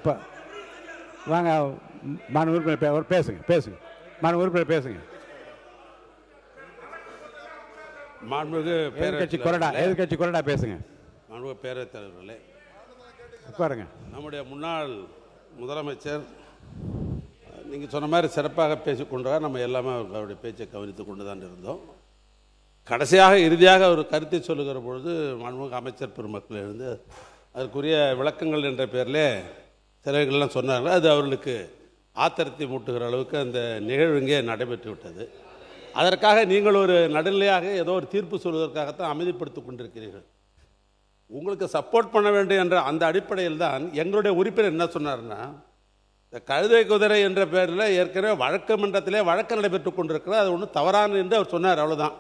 இப்போ வாங்க மாநில உறுப்பினர் பேசுங்க மாநில உறுப்பினர் பேசுங்க. மாண்புமிகு எதிர்கட்சி கொறடா பேசுங்க. மாண்புமிகு பேரவைத் தலைவர்களே, உட்காருங்க. நம்முடைய முன்னாள் முதலமைச்சர் நீங்கள் சொன்ன மாதிரி சிறப்பாக பேசிக்கொண்டார். நம்ம எல்லாமே அவருடைய பேச்சை கவனித்து கொண்டு தான் இருந்தோம். கடைசியாக இறுதியாக ஒரு கருத்தை சொல்லுகிற பொழுது மாண்புமிகு அமைச்சர் பெருமக்கள் இருந்து அதற்குரிய விளக்கங்கள் என்ற பேரில் சிலர்கள்லாம் சொன்னார்கள். அது அவர்களுக்கு ஆத்திரத்தை மூட்டுகிற அளவுக்கு அந்த நிகழ்வு இங்கே நடைபெற்று விட்டது. அதற்காக நீங்கள் ஒரு நடுநிலையாக ஏதோ ஒரு தீர்ப்பு சொல்வதற்காகத்தான் அமைதிப்படுத்திக் கொண்டிருக்கிறீர்கள். உங்களுக்கு சப்போர்ட் பண்ண வேண்டும் என்ற அந்த அடிப்படையில் தான் எங்களுடைய உறுப்பினர் என்ன சொன்னார்னா, இந்த கழுதை குதிரை என்ற பேரில் ஏற்கனவே வழக்கு மன்றத்திலே வழக்கு நடைபெற்று கொண்டிருக்கிறது, அது ஒன்றும் தவறான என்று அவர் சொன்னார். அவ்வளோதான்.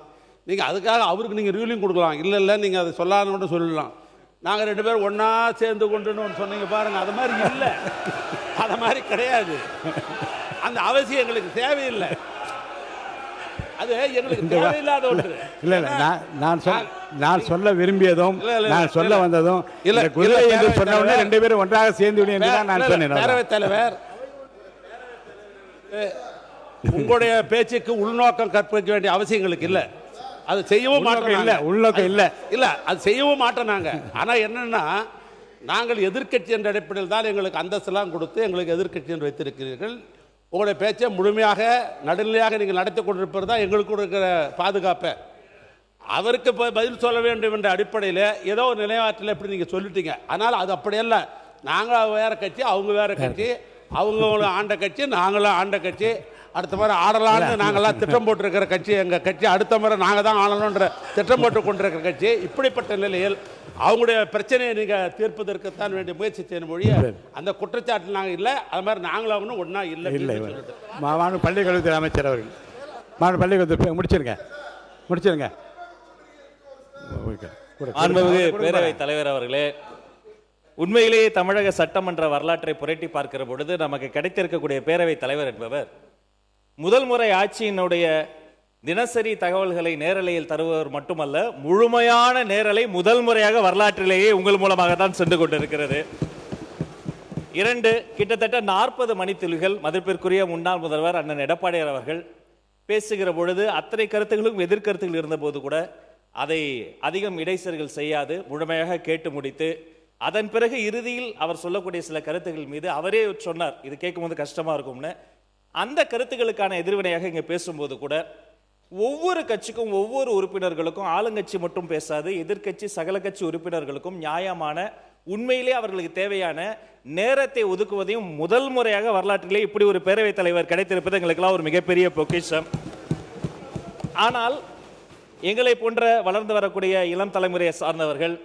நீங்கள் அதுக்காக அவருக்கு நீங்கள் ரூலிங் கொடுக்கலாம். இல்லை நீங்கள் அதை சொல்லான்னு மட்டும் சொல்லலாம். நாங்கள் 2 பேரும் ஒன்றா சேர்ந்து கொண்டுன்னு ஒன்று சொன்னீங்க பாருங்கள், அது மாதிரி இல்லை, அது மாதிரி கிடையாது. அந்த அவசியம் எங்களுக்கு தேவையில்லை, அது எங்களுக்கு தேவையில்லாத ஒன்று. இல்லை நான் சொல்ல விரும்பியதும் நான் சொல்ல வந்ததும் இல்லை. குதிரை என்று சொன்ன உடனே 2 பேரும் ஒன்றாக சேர்ந்து விடு என்று தான் நான் சொன்னேன். பேரவைத் தலைவர், உங்களுடைய பேச்சுக்கு உள்நோக்கம் கற்பிக்க வேண்டிய அவசியம் எங்களுக்கு இல்லை. அது செய்யவும் மாட்டோம். இல்லை உள்நோக்கம் இல்லை அது செய்யவும் மாட்டோம் நாங்கள். ஆனால் என்னன்னா, நாங்கள் எதிர்க்கட்சி என்ற அடிப்படையில் தான் எங்களுக்கு அந்தஸ்தெல்லாம் கொடுத்து எங்களுக்கு எதிர்க்கட்சி என்று வைத்திருக்கிறீர்கள். உங்களுடைய பேச்சை முழுமையாக நடுநிலையாக நீங்கள் நடத்தி கொண்டிருப்பது தான் எங்களுக்கு இருக்கிற பாதுகாப்பை. அவருக்கு பதில் சொல்ல வேண்டும் என்ற அடிப்படையில் ஏதோ ஒரு நிலையாற்றில் எப்படி நீங்கள் சொல்லிட்டீங்க. ஆனால் அது அப்படியல்ல. நாங்கள் வேறு கட்சி, அவங்க வேறு கட்சி, அவங்களும் ஆண்ட கட்சி, நாங்களும் ஆண்ட கட்சி. அடுத்த முறை ஆடலான்னு நாங்கள்லாம் திட்டம் போட்டிருக்கிற கட்சி எங்கள் கட்சி. அடுத்த முறை நாங்கள் தான் ஆளணுன்ற திட்டம் போட்டு கொண்டிருக்கிற கட்சி. இப்படிப்பட்ட நிலையில் அவங்களுடைய பிரச்சனையை நீங்கள் தீர்ப்பதற்குத்தான் வேண்டிய முயற்சி செய்யணும் மொழிய அந்த குற்றச்சாட்டு நாங்கள் இல்லை. அது மாதிரி நாங்களும் ஒன்றா இல்லை. பள்ளி கல்வித்துறை அமைச்சர் அவர்கள் பள்ளி கல்வித்துறை முடிச்சிருங்க. பேரவைத் தலைவர் அவர்களே, உண்மையிலேயே தமிழக சட்டமன்ற வரலாற்றை புரட்டி பார்க்கிற பொழுது நமக்கு கிடைத்திருக்கக்கூடிய பேரவைத் தலைவர் என்பவர் முதல் முறை ஆட்சியினுடைய தினசரி தகவல்களை நேரலையில் தருபவர் மட்டுமல்ல, முழுமையான நேரலை முதல் முறையாக வரலாற்றிலேயே உங்கள் மூலமாக தான் சென்று கொண்டிருக்கிறது. 2 கிட்டத்தட்ட 40 மணித்துளிகள் மதிப்பிற்குரிய முன்னாள் முதல்வர் அண்ணன் எடப்பாடியார் அவர்கள் பேசுகிற பொழுது அத்தனை கருத்துகளும் எதிர்கருத்துகள் இருந்த போது கூட அதை அதிகம் இடைச்சல்கள் செய்யாது முழுமையாக கேட்டு முடித்து, அதன் பிறகு இறுதியில் அவர் சொல்லக்கூடிய சில கருத்துக்கள் மீது அவரே சொன்னார், இது கேட்கும்போது கஷ்டமா இருக்கும்னு. அந்த கருத்துக்களுக்கான எதிர்வினையாக இங்கே பேசும்போது கூட ஒவ்வொரு கட்சிக்கும் ஒவ்வொரு உறுப்பினர்களுக்கும், ஆளுங்கட்சி மட்டும் பேசாது, எதிர்கட்சி சகல கட்சி உறுப்பினர்களுக்கும் நியாயமான உண்மையிலே அவர்களுக்கு தேவையான நேரத்தை ஒதுக்குவதையும் முதல் முறையாக வரலாற்றிலே இப்படி ஒரு பேரவைத் தலைவர் கிடைத்திருப்பது எங்களுக்கெல்லாம் ஒரு மிகப்பெரிய பொக்கிஷம். ஆனால் எங்களை போன்ற வளர்ந்து வரக்கூடிய இளம் தலைமுறையை சார்ந்தவர்கள்,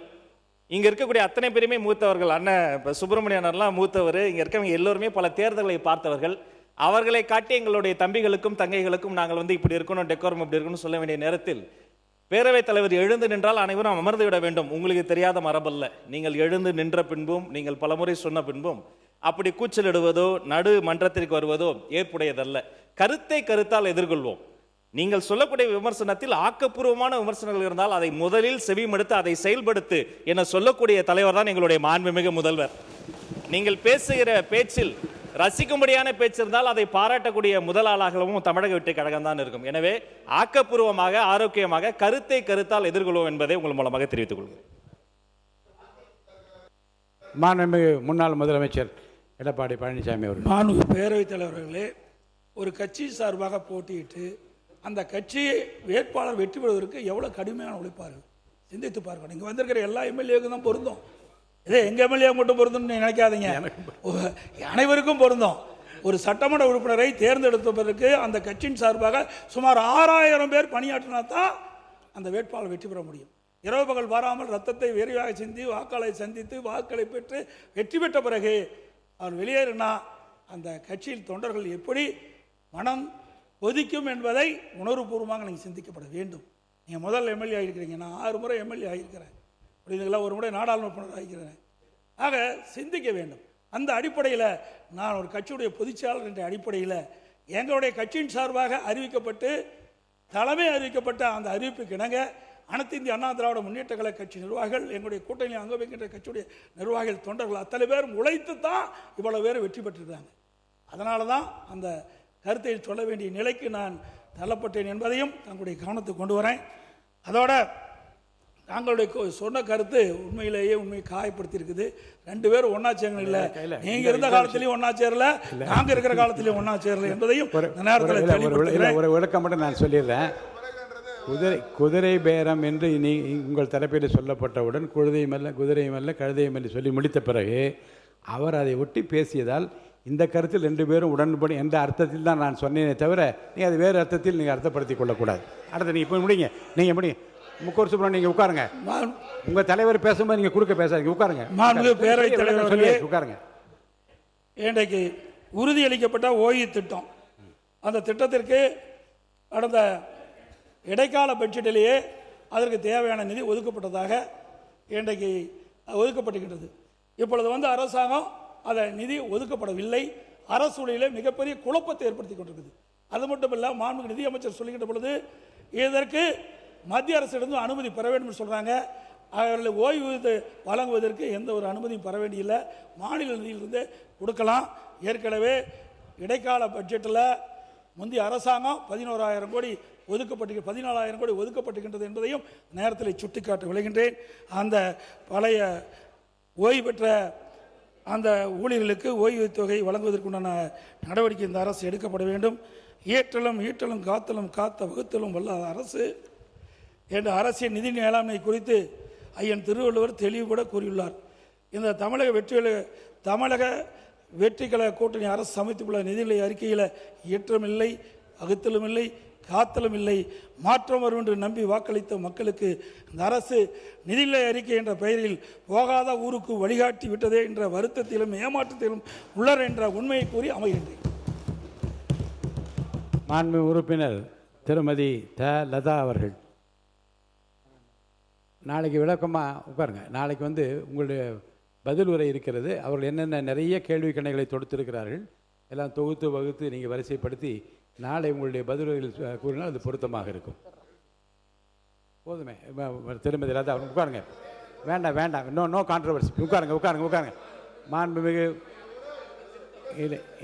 இங்க இருக்கக்கூடிய அத்தனை பேருமே மூத்தவர்கள், அண்ணன் சுப்பிரமணியனர்லாம் மூத்தவர், இங்க இருக்கவங்க எல்லோருமே பல தேர்தல்களை பார்த்தவர்கள். அவர்களை காட்டி எங்களுடைய தம்பிகளுக்கும் தங்கைகளுக்கும் நாங்கள் இப்படி இருக்கணும், டெக்கோரம் இப்படி இருக்கணும் சொல்ல வேண்டிய நேரத்தில் பேரவைத் தலைவர் எழுந்து நின்றால் அனைவரும் அமர்ந்து விட வேண்டும். உங்களுக்கு தெரியாத மரபல்ல. நீங்கள் எழுந்து நின்ற பின்பும், நீங்கள் பலமுறை சொன்ன பின்பும் அப்படி கூச்சலிடுவதோ நடு மன்றத்திற்கு வருவதோ ஏற்புடையதல்ல. கருத்தை கருத்தால் எதிர்கொள்வோம். நீங்கள் சொல்லக்கூடிய விமர்சனத்தில் ஆக்கப்பூர்வமான விமர்சனங்கள் இருந்தால் அதை முதலில் செவிமடுத்து அதை செயல்படுத்து என சொல்லக்கூடிய தலைவர் தான் எங்களுடைய மாண்புமிகு முதல்வர். நீங்கள் பேசுகிற பேச்சில் ரசிக்கும்படியான பேச்சு இருந்தால் அதை பாராட்டக்கூடிய முதல் ஆளாகவும் தமிழக வெற்றி கழகம் தான் இருக்கும். எனவே ஆக்கப்பூர்வமாக, ஆரோக்கியமாக கருத்தை கருத்தால் எதிர்கொள்வோம் என்பதை உங்கள் மூலமாக தெரிவித்துக் கொள்கிறேன். மாண்புமிகு முன்னாள் முதலமைச்சர் எடப்பாடி பழனிசாமி அவர்கள். மாண்புமிகு பேரவைத் தலைவர்களே, ஒரு கட்சி சார்பாக போட்டியிட்டு அந்த கட்சியை வேட்பாளர் வெற்றி பெறுவதற்கு எவ்வளவு கடுமையான உழைப்பார்கள் சிந்தித்து பார்க்கணும். இங்கே வந்திருக்கிற எல்லா எம்எல்ஏவுக்கும் தான் பொருந்தும். இதே எங்க எம்எல்ஏ மட்டும் பொருந்தும் நினைக்காதீங்க, அனைவருக்கும் பொருந்தும். ஒரு சட்டமன்ற உறுப்பினரை தேர்ந்தெடுப்பதற்கு அந்த கட்சியின் சார்பாக சுமார் 6000 பேர் பணியாற்றினா தான் அந்த வேட்பாளர் வெற்றி பெற முடியும். இரவு பகல் வராமல் ரத்தத்தை விரைவாக சிந்தி வாக்களை சந்தித்து வாக்களை பெற்று வெற்றி பெற்ற பிறகு அவர் வெளியேறினா அந்த கட்சியில் தொண்டர்கள் எப்படி மனம் ஒதுக்கும் என்பதை உணர்வுபூர்வமாக நீங்கள் சிந்திக்கப்பட வேண்டும். நீங்கள் முதல் எம்எல்ஏ ஆகிருக்கிறீங்க, நான் 6 முறை எம்எல்ஏ ஆகியிருக்கிறேன், அப்படிங்களா, ஒரு முறை நாடாளுமன்ற உறுப்பினர் ஆகிக்கிறேன். ஆக சிந்திக்க வேண்டும். அந்த அடிப்படையில் நான் ஒரு கட்சியுடைய பொதுச்செயலாளர் என்ற அடிப்படையில் எங்களுடைய கட்சியின் சார்பாக அறிவிக்கப்பட்டு தலைமை அறிவிக்கப்பட்ட அந்த அறிவிப்புக்கு இணங்க அனைத்து இந்திய அண்ணா திராவிட முன்னேற்ற கழக கட்சி நிர்வாகிகள், எங்களுடைய கூட்டணி அங்க வைக்கின்ற கட்சியுடைய நிர்வாகிகள், தொண்டர்கள் அத்தனை பேரும் உழைத்து தான் இவ்வளவு பேர் வெற்றி பெற்றிருக்காங்க. அதனால தான் அந்த கருத்தை சொல்ல வேண்டிய நிலைக்கு நான் தள்ளப்பட்டேன் என்பதையும் தங்களுடைய கவனத்துக்கு கொண்டு வரேன். அதோட நாங்களுடைய சொன்ன கருத்து உண்மையிலேயே உண்மையை காயப்படுத்தி இருக்குது. 2 பேரும் ஒன்னா சேரல, இல்லை நீங்க இருந்த காலத்திலையும் ஒன்னா சேரல, நாங்க இருக்கிற காலத்திலையும் ஒன்னா சேரல என்பதையும் ஒரு விளக்கம் மட்டும் நான் சொல்லிடுறேன். குதிரை பேரம் என்று உங்கள் தரப்பில் சொல்லப்பட்டவுடன் குதிரையும் அல்ல கழுதையும் அல்ல சொல்லி முடித்த பிறகு அவர் அதை ஒட்டி பேசியதால் இந்த கருத்தில் 2 பேரும் உடன்படி என்ற அர்த்தத்தில் தான் நான் சொன்னேனே தவிர நீங்கள் அது வேறு அர்த்தத்தில் நீங்கள் அர்த்தப்படுத்திக் கொள்ளக்கூடாது. அடுத்து நீங்கள் இப்போ முடிங்க, நீங்கள் முடிங்க. முக்கூர் சுப்ரமணியன் நீங்கள் உட்காருங்க. உங்கள் தலைவர் பேசும்போது நீங்கள் குறுக்க பேசாதீங்க, உட்காருங்க. பேரவைத் தலைவர் உட்காருங்க. இன்றைக்கு உறுதியளிக்கப்பட்ட ஓய்வு திட்டம், அந்த திட்டத்திற்கு கடந்த இடைக்கால பட்ஜெட்டிலேயே அதற்கு தேவையான நிதி ஒதுக்கப்பட்டதாக இன்றைக்கு ஒதுக்கப்பட்டுகின்றது. இப்பொழுது அரசாங்கம் அதை நிதி ஒதுக்கப்படவில்லை. அரசூழியில் மிகப்பெரிய குழப்பத்தை ஏற்படுத்தி கொண்டிருக்குது. அது மட்டும் இல்லை, மாண்புமிகு நிதியமைச்சர் சொல்லுகின்ற பொழுது இதற்கு மத்திய அரசிடம் அனுமதி பெற வேண்டும் என்று சொல்கிறாங்க. அவர்களை ஓய்வு வழங்குவதற்கு எந்த ஒரு அனுமதியும் பெற வேண்டியில்லை, மாநில நிதியிலிருந்து கொடுக்கலாம். ஏற்கனவே இடைக்கால பட்ஜெட்டில் முந்தைய அரசாங்கம் 11,000 கோடி ஒதுக்கப்பட்டு 14,000 கோடி ஒதுக்கப்பட்டுகின்றது என்பதையும் நேரத்தில் சுட்டிக்காட்ட விளைகின்றேன். அந்த பழைய ஓய்வு பெற்ற அந்த ஊழியர்களுக்கு ஓய்வு தொகை வழங்குவதற்குண்டான நடவடிக்கை இந்த அரசு எடுக்கப்பட வேண்டும். ஏற்றலும் ஈட்டலும் காத்தலும் காத்த வகுத்தலும் வல்ல அரசு என்ற அரசின் நிதி மேலாண்மை குறித்து ஐயன் திருவள்ளுவர் தெளிவுபட கூறியுள்ளார். இந்த தமிழக வெற்றி கழக கூட்டணி அரசு சமைத்துள்ள நிதிநிலை அறிக்கையில் ஏற்றம் இல்லை, வகுத்தலும் இல்லை, காத்தலும் இல்லை, மாற்றம் வரும் என்று நம்பி வாக்களித்த மக்களுக்கு இந்த அரசு நிதிநிலை அறிக்கை என்ற பெயரில் போகாத ஊருக்கு வழிகாட்டி விட்டதே என்ற வருத்தத்திலும் ஏமாற்றத்திலும் உள்ளர் என்ற உண்மையை கூறி அமைகின்றேன். மாண்பு உறுப்பினர் திருமதி லதா அவர்கள் நாளைக்கு விளக்கமாக உட்காருங்க. நாளைக்கு உங்களுடைய பதில் உரை இருக்கிறது. அவர்கள் என்னென்ன நிறைய கேள்வி கணைகளை தொடுத்திருக்கிறார்கள் எல்லாம் தொகுத்து வகுத்து நீங்கள் வரிசைப்படுத்தி நாளை உங்களுடைய பதில்கள் கூறினால் அது பொருத்தமாக இருக்கும். போதுமே. திருமதி லதா உட்காருங்க. வேண்டாம் நோ கான்ட்ரவர்சி. உட்காருங்க. மாண்புமிகு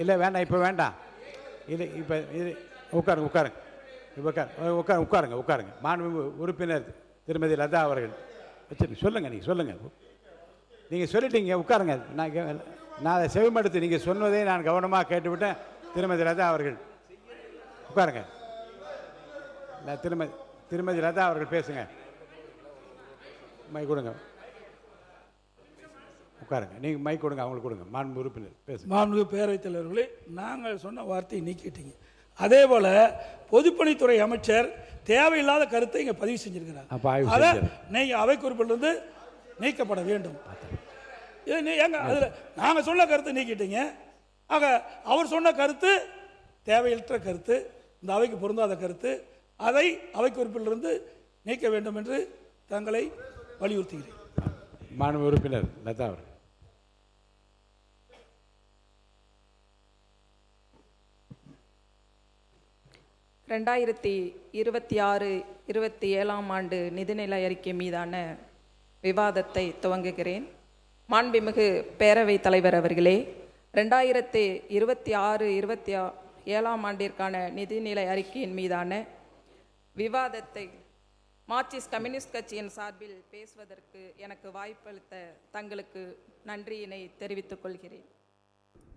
இல்லை வேண்டாம், இப்போ வேண்டாம், இல்லை இப்போ இது உட்காருங்க. மாண்புமிகு உறுப்பினர் திருமதி லதா அவர்கள் நீங்கள் சொல்லிட்டீங்க, உட்காருங்க. நான் அதை செவிமடுத்து நீங்கள் சொன்னதை நான் கவனமாக கேட்டுவிட்டேன். திருமதி லதா அவர்கள் உட்காருங்க. திருமதி லதா அவர்கள் பேசுங்க. மைக் கொடுங்க. உட்காருங்க. நீங்கள் மைக் கொடுங்க, அவங்களுக்கு கொடுங்க. மாண்பு உறுப்பினர் பேசுங்க. மாண்பு பேரவைத் தலைவர்களே, நாங்கள் சொன்ன வார்த்தையை நீக்கிட்டீங்க. அதே போல பொதுப்பணித்துறை அமைச்சர் தேவையில்லாத கருத்தை இங்கே பதிவு செஞ்சிருக்கிறார். அதை நீங்கள் அவை குறிப்பிலிருந்து நீக்கப்பட வேண்டும். நாங்கள் சொன்ன கருத்தை நீக்கிட்டீங்க. ஆக அவர் சொன்ன கருத்து தேவையற்ற கருத்து, இந்த அவைக்கு பொருந்தாத கருத்து, அதை அவை குறிப்பிலிருந்து நீக்க வேண்டும் என்று தங்களை வலியுறுத்துகிறேன். மாண்பு உறுப்பினர் லதா அவர். ரெண்டாயிரத்தி 26-27 ஆண்டு நிதிநிலை அறிக்கை மீதான விவாதத்தை துவங்குகிறேன். மாண்புமிகு பேரவைத் தலைவர் அவர்களே, 2026-27 ஆண்டிற்கான நிதிநிலை அறிக்கையின் மீதான விவாதத்தை மார்க்சிஸ்ட் கம்யூனிஸ்ட் கட்சியின் சார்பில் பேசுவதற்கு எனக்கு வாய்ப்பளித்த தங்களுக்கு நன்றியினை தெரிவித்துக் கொள்கிறேன்.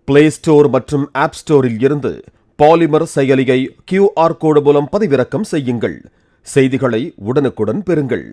பிளே ஸ்டோர் மற்றும் ஆப் ஸ்டோரில் இருந்து பாலிமர் செயலியை QR கோடு மூலம் பதிவிறக்கம் செய்யுங்கள். செய்திகளை உடனுக்குடன் பெறுங்கள்.